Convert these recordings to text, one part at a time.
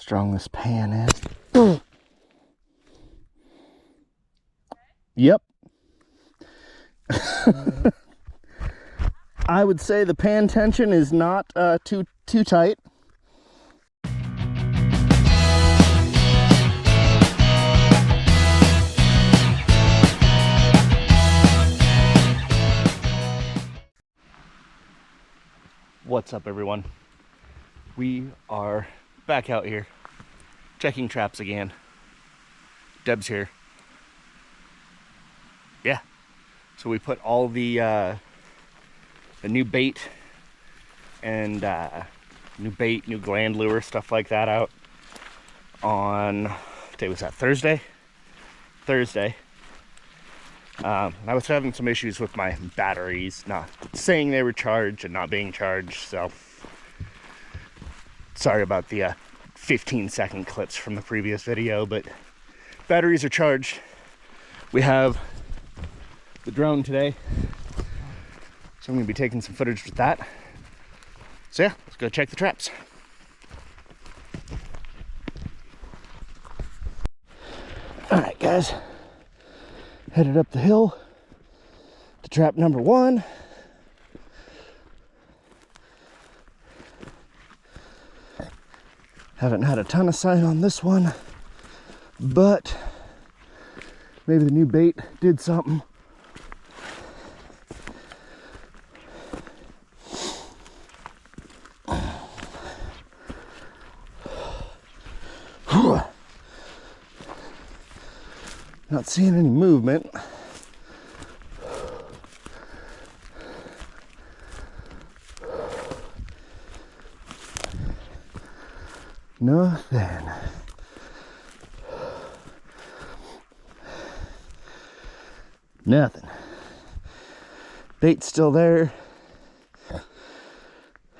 strong this pan is. Yep. I would say the pan tension is not too tight. What's up, everyone? We are back out here checking traps again. Deb's here. Yeah. So we put all the new bait and new gland lure, stuff like that out on, what day was that, Thursday? I was having some issues with my batteries, not saying they were charged and not being charged, so sorry about the 15-second clips from the previous video, but batteries are charged. We have the drone today, so I'm going to be taking some footage with that. So yeah, let's go check the traps. Alright guys, headed up the hill to trap number 1. Haven't had a ton of sight on this one, but maybe the new bait did something. Not seeing any movement. Nothing. Nothing. Bait's still there.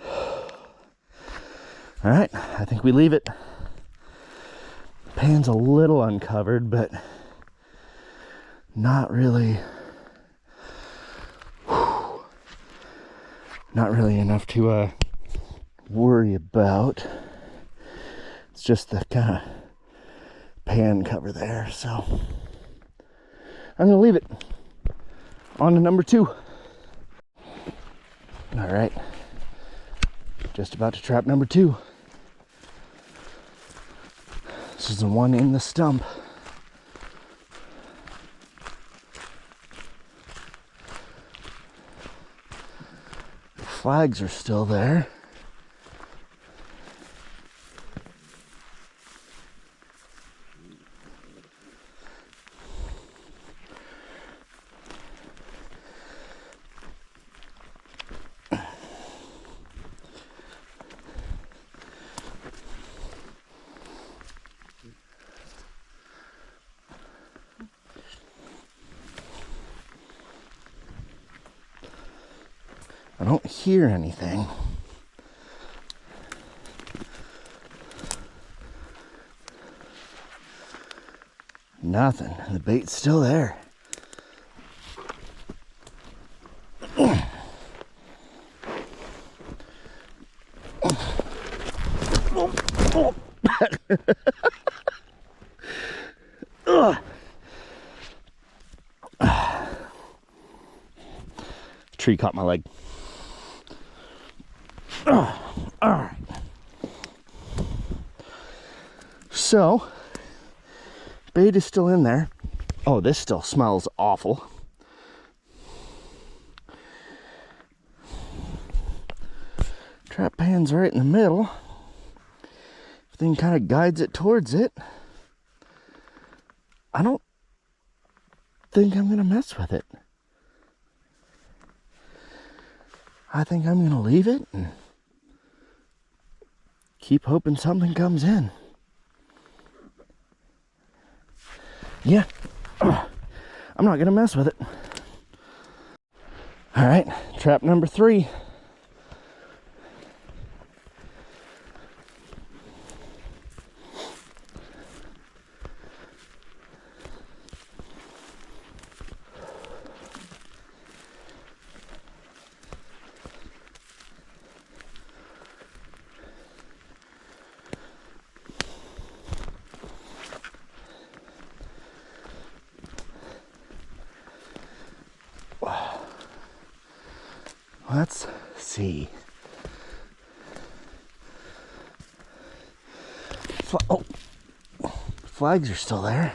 All right, I think we leave it. Pan's a little uncovered, but not really enough to worry about. It's just the kind of pan cover there, so I'm gonna leave it. On to number 2. All right, just about to trap number 2. This is the one in the stump. Flags are still there. I don't hear anything. Nothing. The bait's still there. Tree caught my leg. All right. So, bait is still in there. Oh, this still smells awful. Trap pan's right in the middle. Everything kind of guides it towards it. I don't think I'm gonna mess with it. I think I'm gonna leave it and keep hoping something comes in. Yeah, I'm not gonna mess with it. All right, trap number 3. Let's see. Oh, flags are still there.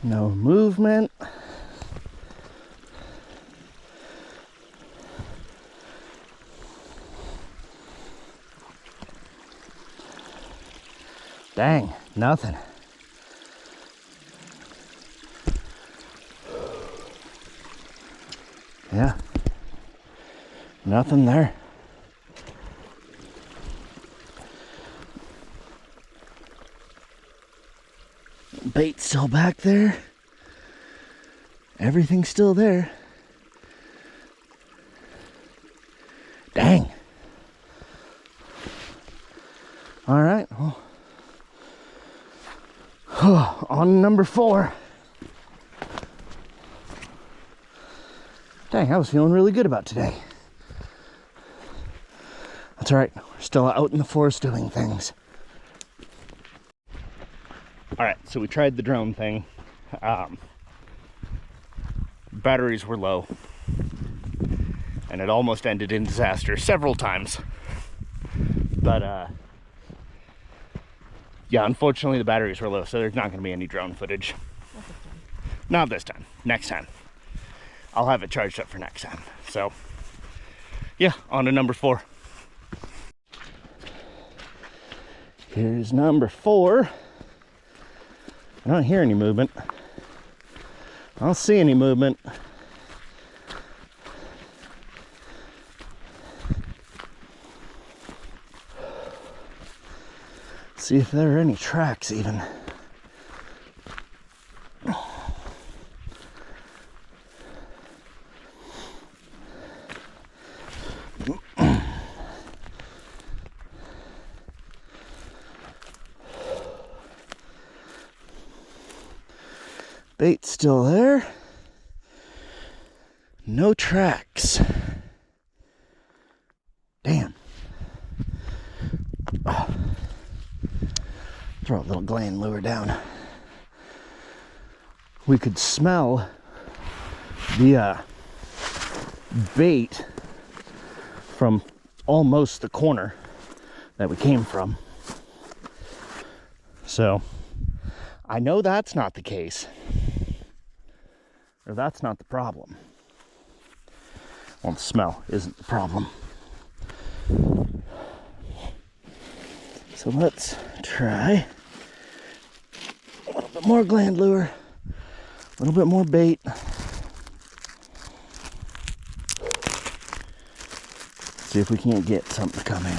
No movement. Dang, nothing. Yeah, nothing there. Bait's still back there. Everything's still there. Dang. All right, well, on number 4. Dang, I was feeling really good about today. That's all right, we're still out in the forest doing things. All right, so we tried the drone thing. Batteries were low, and it almost ended in disaster several times. But yeah, unfortunately the batteries were low, so there's not going to be any drone footage. Not this time. Next time. I'll have it charged up for next time. So, yeah, on to number 4. Here's number 4. I don't hear any movement. I don't see any movement. See if there are any tracks even. Bait's still there. No tracks. Damn. Oh. Throw a little gland lure down. We could smell the bait from almost the corner that we came from. So I know that's not the case, or that's not the problem. Well, the smell isn't the problem. So let's try a little bit more gland lure, a little bit more bait. See if we can't get something to come in.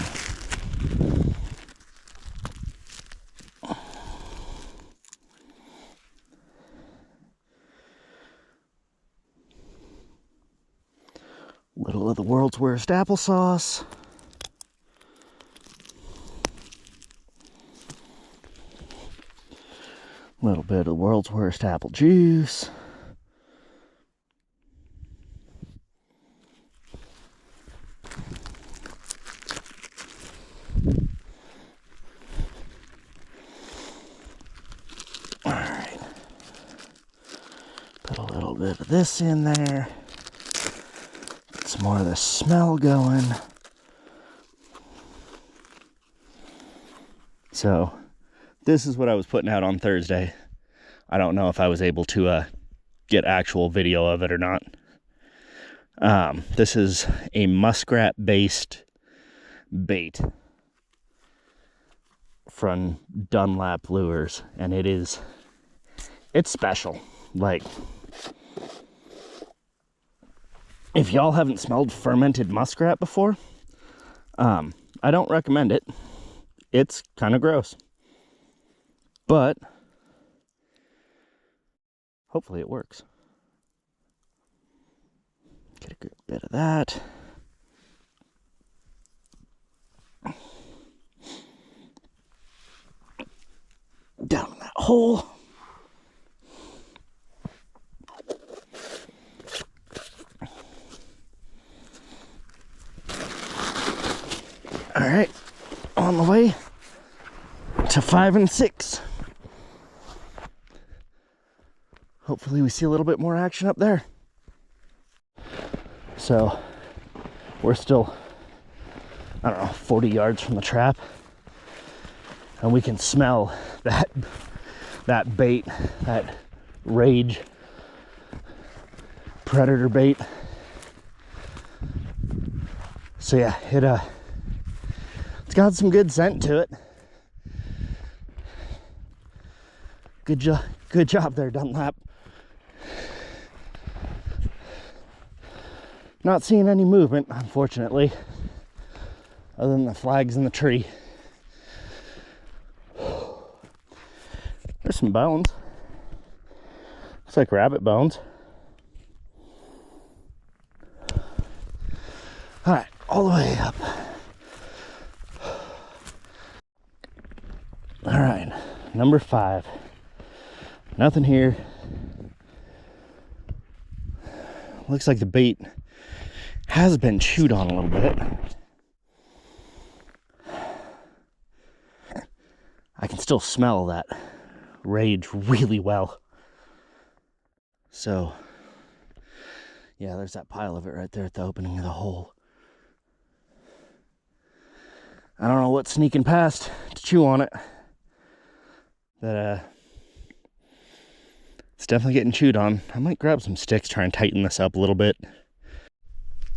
Little of the world's worst applesauce. A little bit of the world's worst apple juice. All right. Put a little bit of this in there. Get some more of the smell going. So this is what I was putting out on Thursday. I don't know if I was able to get actual video of it or not. This is a muskrat-based bait from Dunlap Lures, and it's special. Like, if y'all haven't smelled fermented muskrat before, I don't recommend it. It's kind of gross. But hopefully it works. Get a good bit of that. Down in that hole. All right, on the way to 5 and 6. hopefully we see a little bit more action up there. So we're still, I don't know, 40 yards from the trap, and we can smell that bait, that rage predator bait. So yeah, it's got some good scent to it. Good job there, Dunlap. Not seeing any movement, unfortunately, other than the flags in the tree. There's some bones. Looks like rabbit bones. All right, all the way up. All right, number 5. Nothing here. Looks like the bait has been chewed on a little bit. I can still smell that rage really well. So, yeah, there's that pile of it right there at the opening of the hole. I don't know what's sneaking past to chew on it. But, it's definitely getting chewed on. I might grab some sticks, try and tighten this up a little bit.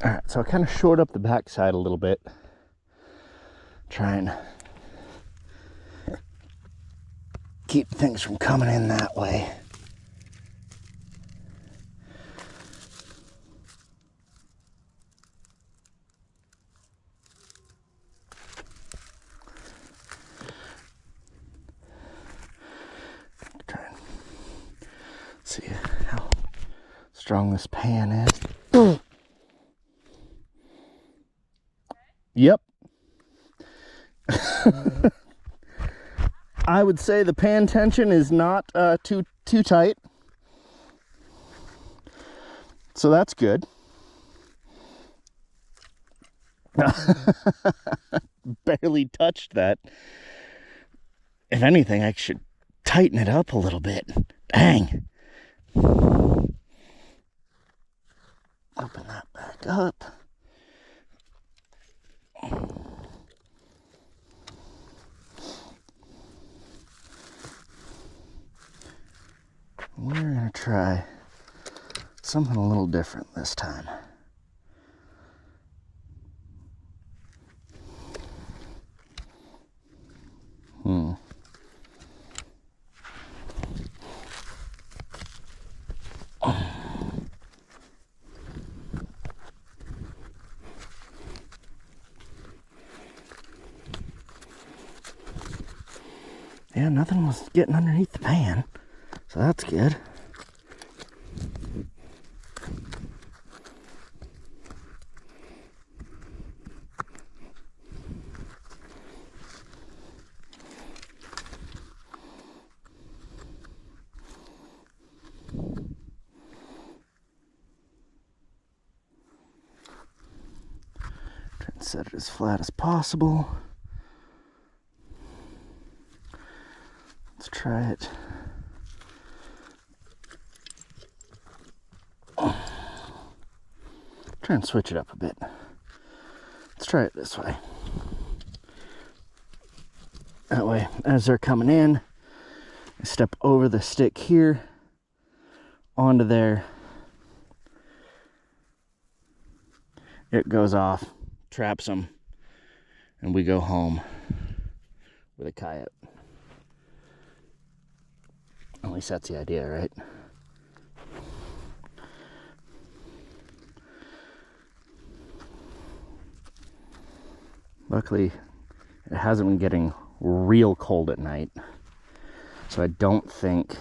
All right, so I kind of shored up the backside a little bit. Try and keep things from coming in that way. Try and see how strong this pan is. Yep. I would say the pan tension is not too tight. So that's good. Barely touched that. If anything, I should tighten it up a little bit. Dang. Open that back up. We're gonna try something a little different this time. Yeah, nothing was getting underneath the pan, so that's good. Try and set it as flat as possible. Let's try it. Try and switch it up a bit. Let's try it this way. That way, as they're coming in, I step over the stick here onto there. It goes off, traps them, and we go home with a coyote. At least that's the idea, right? Luckily, it hasn't been getting real cold at night, so I don't think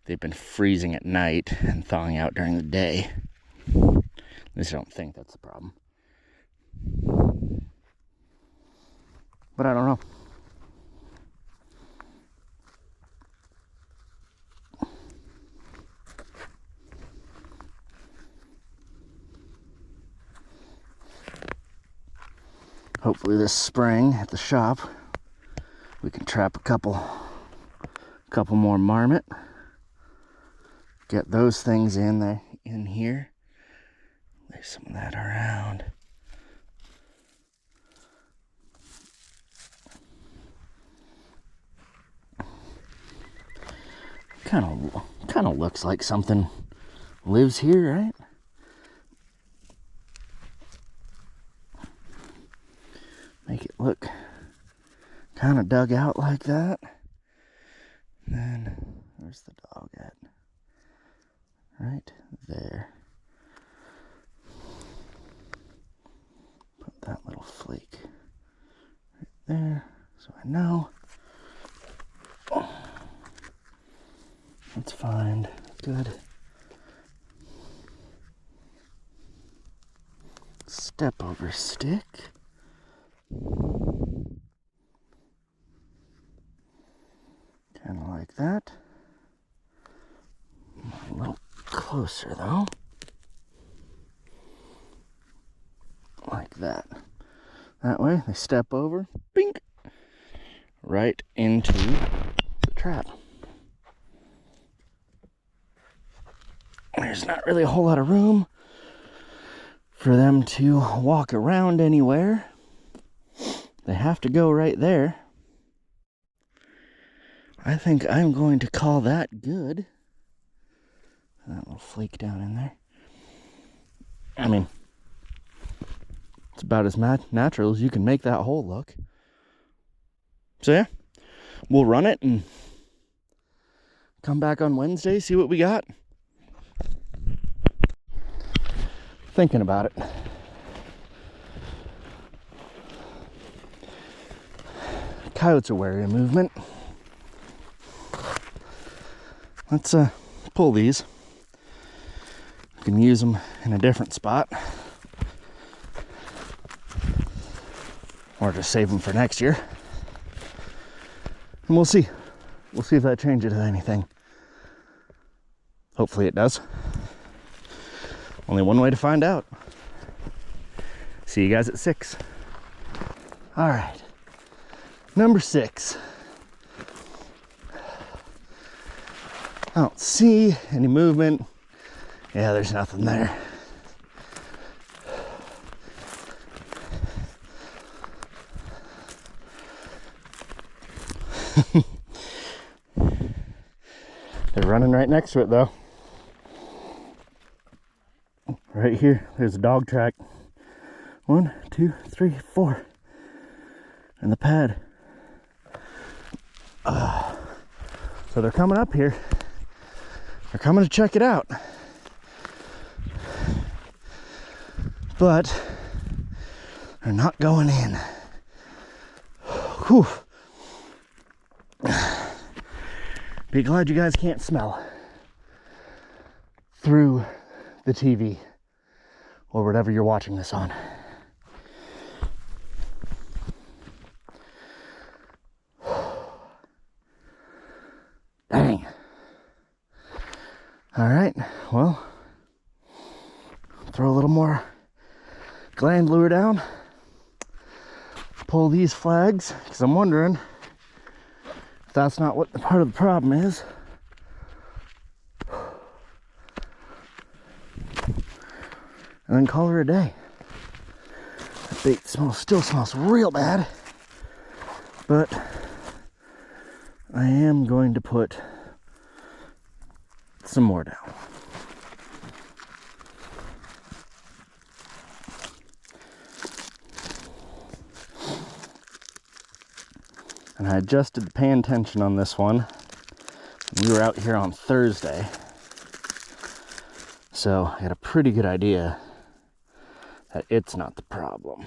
they've been freezing at night and thawing out during the day. At least I don't think that's the problem. But I don't know. Hopefully this spring at the shop we can trap a couple more marmot. Get those things in there, in here. Lay some of that around. Kind of looks like something lives here, right? Make it look kind of dug out like that. And then, where's the dog at? Right there. Put that little flake right there, so I know. Oh. Let's find good step over stick. Kind of like that. A little closer though. Like that. That way they step over, bink, right into the trap. There's not really a whole lot of room for them to walk around anywhere. They have to go right there. I think I'm going to call that good. That little flake down in there. I mean, it's about as natural as you can make that hole look. So yeah, we'll run it and come back on Wednesday, see what we got. Thinking about it. Coyotes are wary of movement. Let's pull these. You can use them in a different spot. Or just save them for next year. And we'll see. We'll see if that changes anything. Hopefully it does. Only one way to find out. See you guys at 6. All right. Number 6. I don't see any movement. Yeah, there's nothing there. They're running right next to it though. Right here, there's a dog track. 1, 2, 3, 4. And the pad. So they're coming up here. They're coming to check it out. But they're not going in. Whew. Be glad you guys can't smell through the TV or whatever you're watching this on. Dang. All right, well, throw a little more gland lure down, pull these flags, because I'm wondering if that's not what part of the problem is. And then call her a day. That bait still smells real bad, but I am going to put some more down. And I adjusted the pan tension on this one. We were out here on Thursday, so I had a pretty good idea that it's not the problem.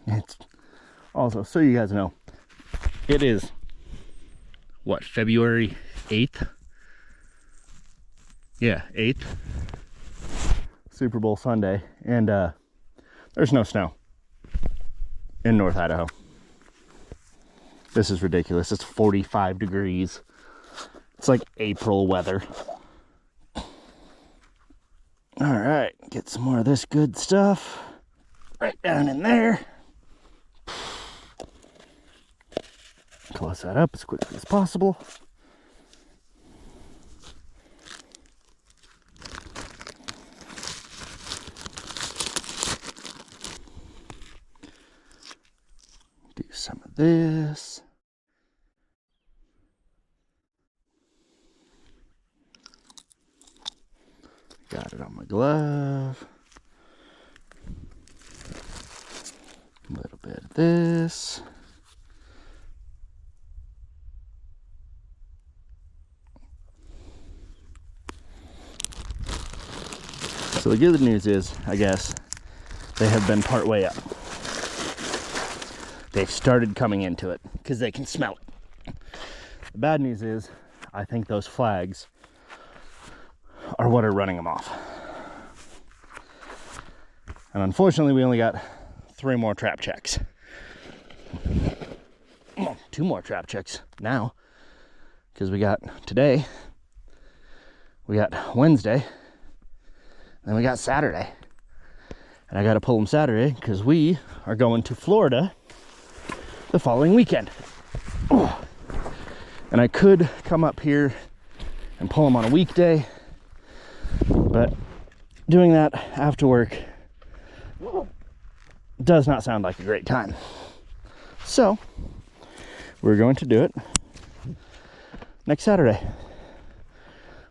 It's also, so you guys know, it is, what, February 8th? Yeah, 8th. Super Bowl Sunday, and there's no snow in North Idaho. This is ridiculous. It's 45 degrees. It's like April weather. All right, get some more of this good stuff right down in there. Close that up as quickly as possible. Do some of this. Got it on my glove. A little bit of this. So the good news is, I guess, they have been part way up. They've started coming into it because they can smell it. The bad news is, I think those flags are what are running them off. And unfortunately, we only got 3 more trap checks. Oh, 2 more trap checks now, because we got today, we got Wednesday, then we got Saturday. And I got to pull them Saturday because we are going to Florida the following weekend. Oh. And I could come up here and pull them on a weekday, but doing that after work does not sound like a great time. So we're going to do it next Saturday.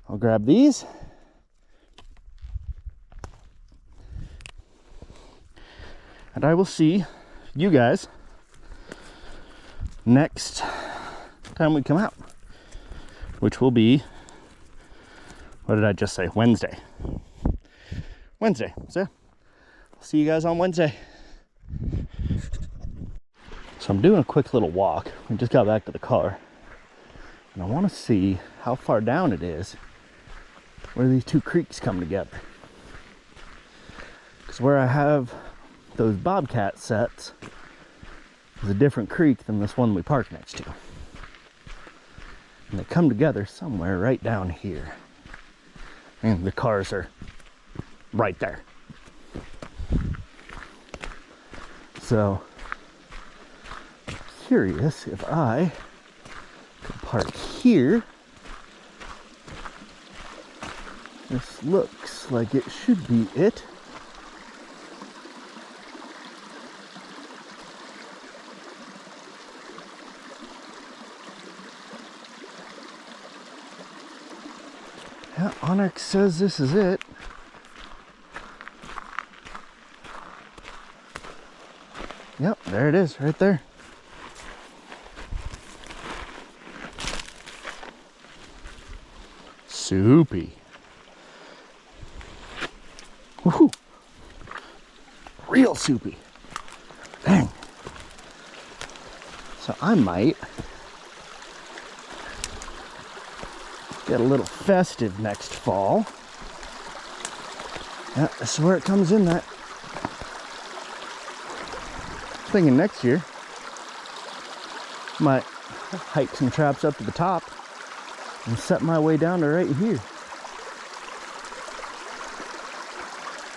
I'll grab these. And I will see you guys next time we come out, which will be, what did I just say? Wednesday. So I'll see you guys on Wednesday. So I'm doing a quick little walk. We just got back to the car, and I want to see how far down it is where these 2 creeks come together. Because where I have those bobcat sets is a different creek than this one we park next to. And they come together somewhere right down here. And the cars are right there. So, I'm curious if I could park here. This looks like it should be it. Yeah, Onyx says this is it. Yep, there it is, right there. Soupy. Woohoo! Real soupy. Dang. So I might get a little festive next fall. Yeah, this is where it comes in that. Thinking next year, might hike some traps up to the top and set my way down to right here.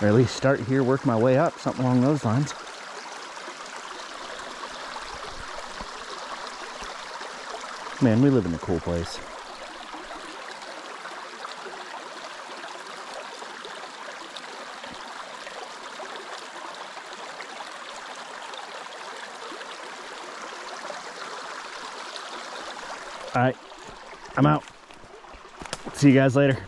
Or at least start here, work my way up, something along those lines. Man, we live in a cool place. All right, I'm out. See you guys later.